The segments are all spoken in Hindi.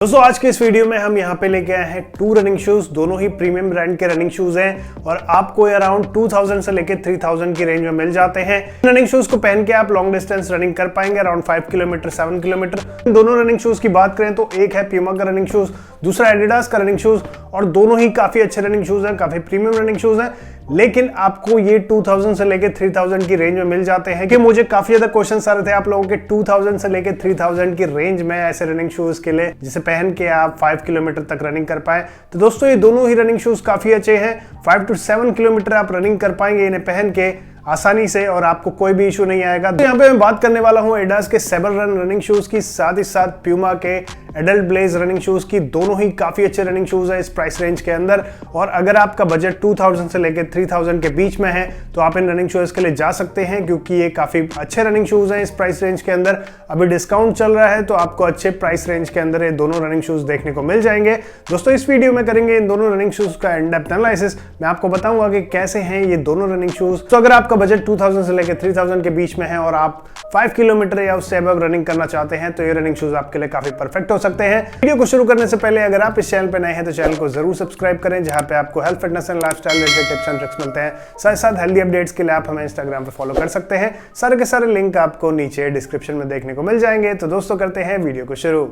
दोस्तों आज के इस वीडियो में हम यहाँ पे लेके आए हैं टू रनिंग शूज। दोनों ही प्रीमियम ब्रांड के रनिंग शूज हैं और आपको अराउंड 2000 से लेके 3000 की रेंज में मिल जाते हैं। रनिंग शूज को पहन के आप लॉन्ग डिस्टेंस रनिंग कर पाएंगे अराउंड 5 किलोमीटर 7 किलोमीटर। दोनों रनिंग शूज की बात करें तो एक है प्यूमा का रनिंग शूज, दूसरा एडिडास का रनिंग शूज और दोनों ही काफी अच्छे रनिंग शूज हैं, काफी प्रीमियम रनिंग शूज हैं। लेकिन आपको ये 2000 से लेके 3000 की रेंज में मिल जाते हैं कि मुझे काफी ज्यादा क्वेश्चंस आ रहे थे आप लोगों के 2000 से लेके 3000 की रेंज में ऐसे रनिंग शूज के लिए जिसे पहन के आप 5 किलोमीटर तक रनिंग कर पाए। तो दोस्तों ये दोनों ही रनिंग शूज काफी अच्छे हैं। 5 to 7 किलोमीटर आप रनिंग कर पाएंगे इन्हें पहन के आसानी से और आपको कोई भी इशू नहीं आएगा। तो यहाँ पे मैं बात करने वाला हूँ एडिडास के सेबर रन रनिंग शूज की, साथ ही साथ प्यूमा के एडल्ट ब्लेज रनिंग शूज की। दोनों ही काफी अच्छे रनिंग शूज हैं इस प्राइस रेंज के अंदर। और अगर आपका बजट 2000 से लेकर 3000 के बीच में है तो आप इन रनिंग शूज के लिए जा सकते हैं क्योंकि ये काफी अच्छे रनिंग शूज हैं इस प्राइस रेंज के अंदर। अभी डिस्काउंट चल रहा है तो आपको अच्छे प्राइस रेंज के अंदर ये दोनों रनिंग शूज देखने को मिल जाएंगे। दोस्तों इस वीडियो में करेंगे इन दोनों रनिंग शूज का इन डेप्थ एनालिसिस। मैं आपको बताऊंगा कि कैसे हैं ये दोनों रनिंग शूज। तो अगर आपका बजट 2000 से लेकर 3000 के बीच में है और आप 5 किलोमीटर या उससे अबव रनिंग करना चाहते हैं तो ये रनिंग शूज आपके लिए काफी परफेक्ट हो सकते हैं। वीडियो को शुरू करने से पहले अगर आप इस चैनल पे नए हैं तो चैनल को जरूर सब्सक्राइब करें, जहां पे आपको health fitness and lifestyle related tips and tricks मिलते हैं। साथ साथ हेल्दी अपडेट्स के लिए आप हमें इंस्टाग्राम पे फॉलो कर सकते हैं। सारे के सारे लिंक आपको नीचे डिस्क्रिप्शन में देखने को मिल जाएंगे। तो दोस्तों करते हैं वीडियो को शुरू।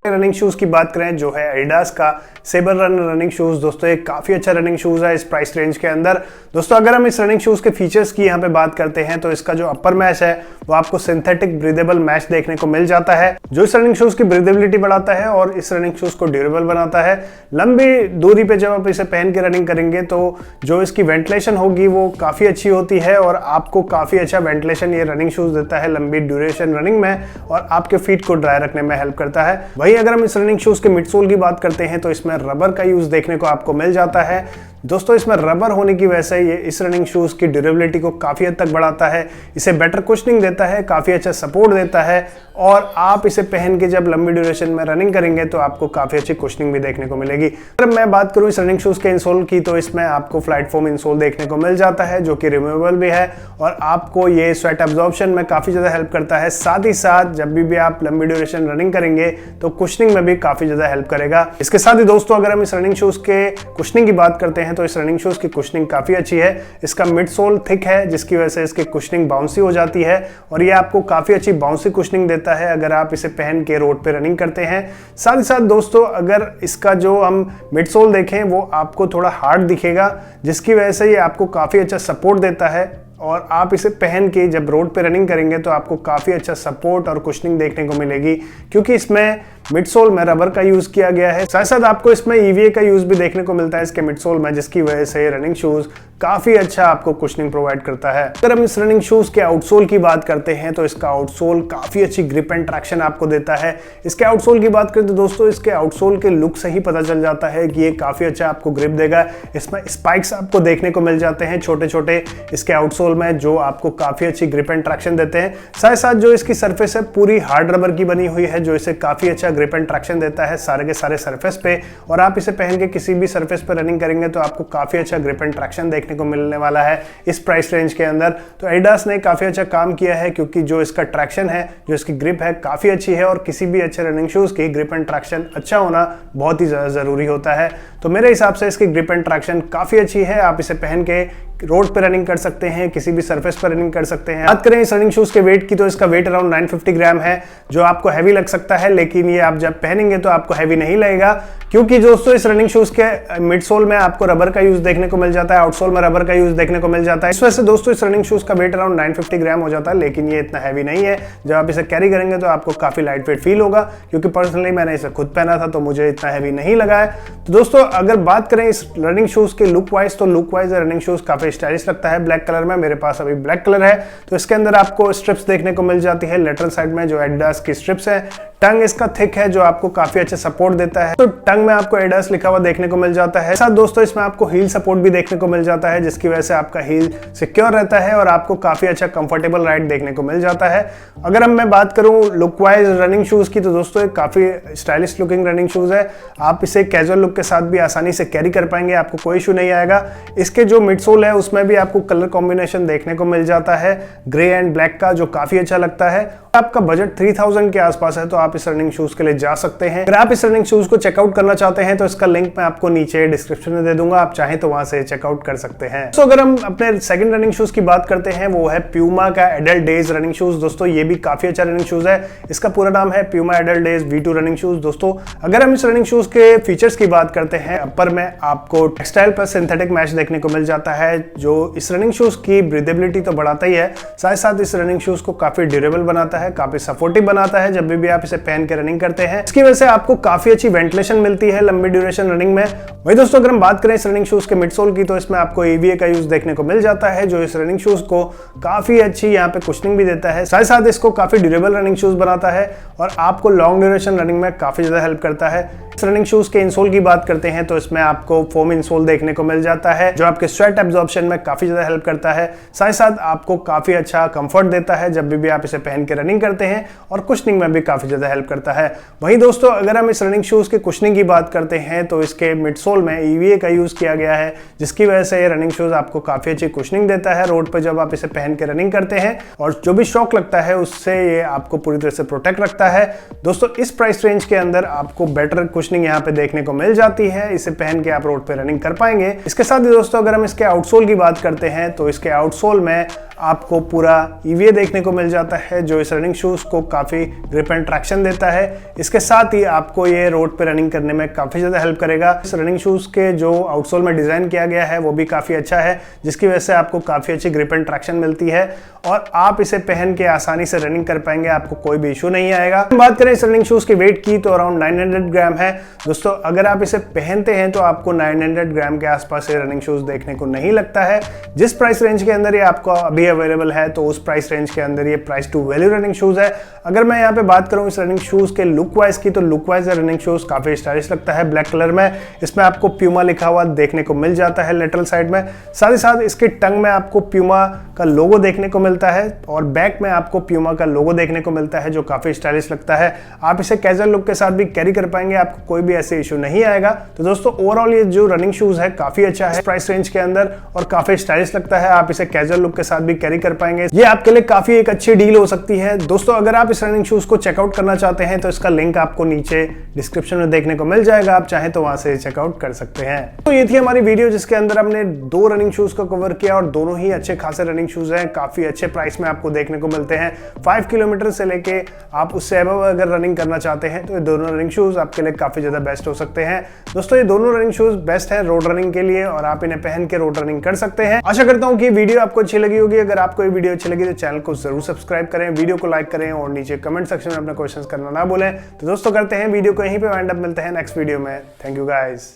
रनिंग शूज की बात करें जो है एडिडास का सेबर रन रनिंग शूज। दोस्तों एक काफी अच्छा रनिंग शूज है इस प्राइस रेंज के अंदर। दोस्तों अगर हम इस रनिंग शूज के फीचर्स की यहाँ पे बात करते हैं तो इसका जो अपर मैश है वो आपको सिंथेटिक ब्रीदेबल मैश देखने को मिल जाता है जो इस रनिंग शूज की ब्रीदेबिलिटी बढ़ाता है और इस रनिंग शूज को ड्यूरेबल बनाता है। लंबी दूरी पे जब आप इसे पहन के रनिंग करेंगे तो जो इसकी वेंटिलेशन होगी वो काफी अच्छी होती है और आपको काफी अच्छा वेंटिलेशन ये रनिंग शूज देता है लंबी ड्यूरेशन रनिंग में और आपके फीट को ड्राई रखने में हेल्प करता है। वहीं अगर हम इस रनिंग शूज के मिडसोल की बात करते हैं तो इसमें रबर का यूज देखने को आपको मिल जाता है। दोस्तों इसमें रबर होने की वजह से ये इस रनिंग शूज की ड्यूरेबिलिटी को काफी हद तक बढ़ाता है, इसे बेटर कुशनिंग देता है, काफी अच्छा सपोर्ट देता है और आप इसे पहन के जब लंबी ड्यूरेशन में रनिंग करेंगे तो आपको काफी अच्छी कुशनिंग भी देखने को मिलेगी। अगर मैं बात करूं इस रनिंग शूज के इंसोल की तो इसमें आपको फ्लाइट फोम इंसोल देखने को मिल जाता है जो कि रिमूवेबल भी है और आपको ये स्वेट एब्जॉर्प्शन में काफी ज्यादा हेल्प करता है। साथ ही साथ जब भी आप लंबी ड्यूरेशन रनिंग करेंगे तो कुशनिंग में भी काफी ज्यादा हेल्प करेगा। इसके साथ ही दोस्तों अगर हम इस रनिंग शूज के कुशनिंग की बात करते हैं तो इस रनिंग शूज की कुशनिंग काफी अच्छी है। इसका मिड सोल थिक है जिसकी वजह से इसकी कुशनिंग बाउंसी हो जाती है और ये आपको काफी अच्छी बाउंसी कुशनिंग देता है अगर आप इसे पहन के रोड पे रनिंग करते हैं। साथ ही साथ दोस्तों अगर इसका जो हम मिड सोल देखें वो आपको थोड़ा हार्ड दिखेगा जिसकी वजह से ये आपको काफी अच्छा सपोर्ट देता है और आप इसे पहन के जब रोड पे रनिंग करेंगे तो आपको काफी अच्छा सपोर्ट और कुशनिंग देखने को मिलेगी क्योंकि इसमें मिडसोल में रबर का यूज किया गया है। साथ साथ आपको इसमें ईवीए का यूज भी देखने को मिलता है इसके मिडसोल में जिसकी वजह से रनिंग शूज काफी अच्छा आपको कुशनिंग प्रोवाइड करता है। अगर हम इस रनिंग शूज के आउटसोल की बात करते हैं तो इसका आउटसोल काफी अच्छी ग्रिप एंड ट्रैक्शन आपको देता है। इसके आउटसोल की बात करें तो दोस्तों इसके आउटसोल के लुक से ही पता चल जाता है कि ये काफी अच्छा आपको ग्रिप देगा। इसमें स्पाइक्स आपको देखने को मिल जाते हैं छोटे छोटे इसके आउटसोल में जो आपको काफी अच्छी ग्रिप एंड ट्रैक्शन देते हैं। साथ साथ जो इसकी सरफेस है पूरी हार्ड रबर की बनी हुई है जो इसे काफी अच्छा ग्रिप एंड ट्रैक्शन देता है सारे के सारे सरफेस पे और आप इसे पहन के किसी भी सरफेस पे रनिंग करेंगे तो आपको काफी अच्छा ग्रिप एंड ट्रैक्शन देखने को मिलने वाला है इस प्राइस रेंज के अंदर। तो एडिडास ने काफी अच्छा काम किया है क्योंकि जो इसका ट्रैक्शन है जो इसकी ग्रिप है काफी अच्छी है और किसी भी अच्छे रनिंग शूज की ग्रिप एंड ट्रैक्शन अच्छा होना बहुत ही ज्यादा जरूरी होता है। तो मेरे हिसाब से इसकी ग्रिप एंड ट्रैक्शन काफी अच्छी है। आप इसे पहन के रोड पे रनिंग कर सकते हैं, किसी भी सरफेस पर रनिंग कर सकते हैं। बात करें इस रनिंग शूज के वेट की तो इसका वेट अराउंड 950 ग्राम है जो आपको हैवी लग सकता है लेकिन ये आप जब पहनेंगे तो आपको हैवी नहीं लगेगा क्योंकि दोस्तों इस रनिंग शूज के मिडसोल में आपको रबर का यूज देखने को मिल जाता है, आउटसोल में रबर का यूज देखने को मिल जाता है। इस वजह से दोस्तों इस रनिंग शूज का वेट अराउंड 950 ग्राम हो जाता है लेकिन ये इतना हैवी नहीं है। जब आप इसे कैरी करेंगे तो आपको काफी लाइट वेट फील होगा क्योंकि पर्सनली मैंने इसे खुद पहना था तो मुझे इतना हैवी नहीं लगा है। तो दोस्तों अगर बात करें इस रनिंग शूज के लुक वाइज तो लुक वाइज रनिंग शूज काफी स्टाइलिश लगता है ब्लैक कलर में। मेरे पास अभी ब्लैक कलर है तो इसके अंदर आपको स्ट्रिप्स देखने को मिल जाती है लेटरल साइड में जो एडिडास की स्ट्रिप्स है। टंग इसका थिक है जो आपको काफी अच्छा सपोर्ट देता है। तो टंग में आपको एडिडास लिखा हुआ देखने को मिल जाता है। साथ दोस्तों इसमें आपको हील सपोर्ट भी देखने को मिल जाता है जिसकी वजह से आपका हील सिक्योर रहता है और आपको काफी अच्छा कंफर्टेबल राइड देखने को मिल जाता है। अगर मैं बात करूं लुक वाइज रनिंग शूज की तो दोस्तों एक काफी स्टाइलिश लुकिंग रनिंग शूज है। आप इसे कैजुअल लुक के साथ भी आसानी से कैरी कर पाएंगे, आपको कोई इशू नहीं आएगा। इसके जो मिडसोल है उसमें भी आपको कलर कॉम्बिनेशन देखने को मिल जाता है ग्रे एंड ब्लैक का, जो काफी अच्छा लगता है। आपका बजट 3000 के आसपास है तो आप इस रनिंग शूज के लिए जा सकते हैं। अगर आप इस रनिंग शूज को चेकआउट करना चाहते हैं तो इसका लिंक मैं आपको नीचे डिस्क्रिप्शन में दे दूंगा, आप चाहें तो वहां से चेकआउट कर सकते हैं। तो अगर हम अपने सेकंड रनिंग शूज की बात करते हैं, वो है प्यूमा का एडल्ट डेज रनिंग शूज। दोस्तों ये भी काफी अच्छा रनिंग शूज है, इसका पूरा नाम है Puma adult days V2 running shoes. दोस्तों अगर हम इस रनिंग शूज के फीचर्स की बात करते हैं, अपर में आपको टेक्सटाइल प्लस सिंथेटिक मैच देखने को मिल जाता है, जो इस रनिंग शूज की ब्रीदेबिलिटी तो बढ़ाता ही है, साथ साथ इस रनिंग शूज को काफी ड्यूरेबल बनाता है, काफी सपोर्टिव बनाता है जब भी आप इसे पहन के रनिंग करते हैं। इसकी वजह से आपको काफी अच्छी वेंटिलेशन मिलती है लंबी ड्यूरेशन रनिंग में। वही दोस्तों अगर हम बात करें इस रनिंग शूज के मिडसोल की, तो इसमें आपको EVA का यूज देखने को मिल जाता है, जो इस रनिंग शूज को काफी अच्छी यहाँ पे कुशनिंग भी देता है, साथ साथ इसको काफी ड्यूरेबल रनिंग शूज बनाता है और आपको लॉन्ग ड्यूरेशन रनिंग में काफी ज्यादा हेल्प करता है। इस रनिंग शूज के इंसोल की बात करते हैं तो इसमें आपको फोम इंसोल देखने को मिल जाता है, जो आपके स्वेट एब्जॉर्प्शन में काफी ज्यादा हेल्प करता है, साथ साथ आपको काफी अच्छा कंफर्ट देता है जब भी आप इसे पहन के रनिंग करते हैं, और कुशनिंग में भी काफी ज्यादा हेल्प करता है। वहीं दोस्तों अगर हम इस रनिंग शूज के कुशनिंग की बात करते हैं तो इसके मिडसोल में EVA का यूज किया गया है, जिसकी वजह से ये रनिंग शूज आपको काफी अच्छी कुशनिंग देता है रोड पर जब आप इसे पहन के रनिंग करते हैं, और जो भी शॉक लगता है उससे ये आपको पूरी तरह से प्रोटेक्ट रखता है। दोस्तों इस प्राइस रेंज के अंदर आपको बेटर कुशनिंग यहाँ पे देखने को मिल जाती है, इसे पहन के आप रोड पे रनिंग कर पाएंगे। इसके साथ ही दोस्तों अगर हम इसके आउटसोल की बात करते हैं तो इसके आउटसोल में आपको पूरा EVA देखने को मिल जाता है, जो इस रनिंग शूज को काफी ग्रिप एंड ट्रैक्शन देता है। इसके साथ ही आपको ये रोड पे रनिंग करने में काफी ज्यादा हेल्प करेगा। इस रनिंग शूज के जो आउटसोल में डिजाइन किया गया है वो भी काफी अच्छा है, जिसकी वजह से आपको काफी अच्छी ग्रिप एंड ट्रैक्शन मिलती है और आप इसे पहन के आसानी से रनिंग कर पाएंगे, आपको कोई भी इशू नहीं आएगा। बात करें इस रनिंग शूज की वेट की तो अराउंड 900 ग्राम है। दोस्तों अगर आप इसे पहनते हैं तो आपको 900 ग्राम के आसपास ये रनिंग शूज देखने को नहीं लगता है। जिस प्राइस रेंज के अंदर ये आपको अभी अवेलेबल है तो उस प्राइस रेंज के अंदर ये price to value running shoes है। अगर मैं यहाँ पे बात करूँ इस रनिंग शूज के लुक वाइज की, तो लुक वाइज रनिंग शूज काफी स्टाइलिश लगता है ब्लैक कलर में। इसमें आपको प्यूमा लिखा हुआ देखने को मिल जाता है लेटरल साइड में, साथ ही साथ इसकी टंग में आपको प्यूमा का लोगो देखने को मिलता है और बैक में आपको प्यूमा का लोगो देखने को मिलता है, जो काफी स्टाइलिश लगता है। आप इसे कैजुअल लुक के साथ भी कैरी कर पाएंगे, आपको कोई भी ऐसे इशू नहीं आएगा। तो दोस्तों ओवरऑल ये जो रनिंग शूज है काफी अच्छा है प्राइस रेंज के अंदर और काफी स्टाइलिश लगता है, आप इसे कैजुअल लुक के साथ भी कैरी कर पाएंगे। ये आपके लिए काफी एक अच्छी डील हो सकती है। दोस्तों अगर आप इस रनिंग शूज को चेकआउट करना चाहते हैं तो इसका लिंक आपको नीचे डिस्क्रिप्शन में देखने को मिल जाएगा, आप चाहें तो वहां से चेकआउट कर सकते हैं। तो ये थी हमारी वीडियो जिसके अंदर हमने 2 रनिंग शूज को कवर किया और दोनों ही अच्छे खासे रनिंग शूज हैं, काफी अच्छे प्राइस में आपको देखने को मिलते हैं। 5 किलोमीटर से लेके आप उससे अबव अगर रनिंग करना चाहते हैं तो ये दोनों रनिंग शूज आपके लिए काफी ज्यादा बेस्ट हो सकते हैं। दोस्तों ये दोनों रनिंग शूज बेस्ट है रोड रनिंग के लिए और आप इन्हें पहन के रोड रनिंग कर सकते हैं। आशा करता हूं कि वीडियो आपको अच्छी लगी होगी। अगर आपको ये वीडियो अच्छी लगी तो चैनल को जरूर सब्सक्राइब करें, वीडियो को लाइक करें और नीचे कमेंट सेक्शन में अपने क्वेश्चंस करना ना भूलें। तो दोस्तों करते हैं वीडियो को यहीं पे वाइंड अप, मिलते हैं नेक्स्ट वीडियो में। Thank you guys.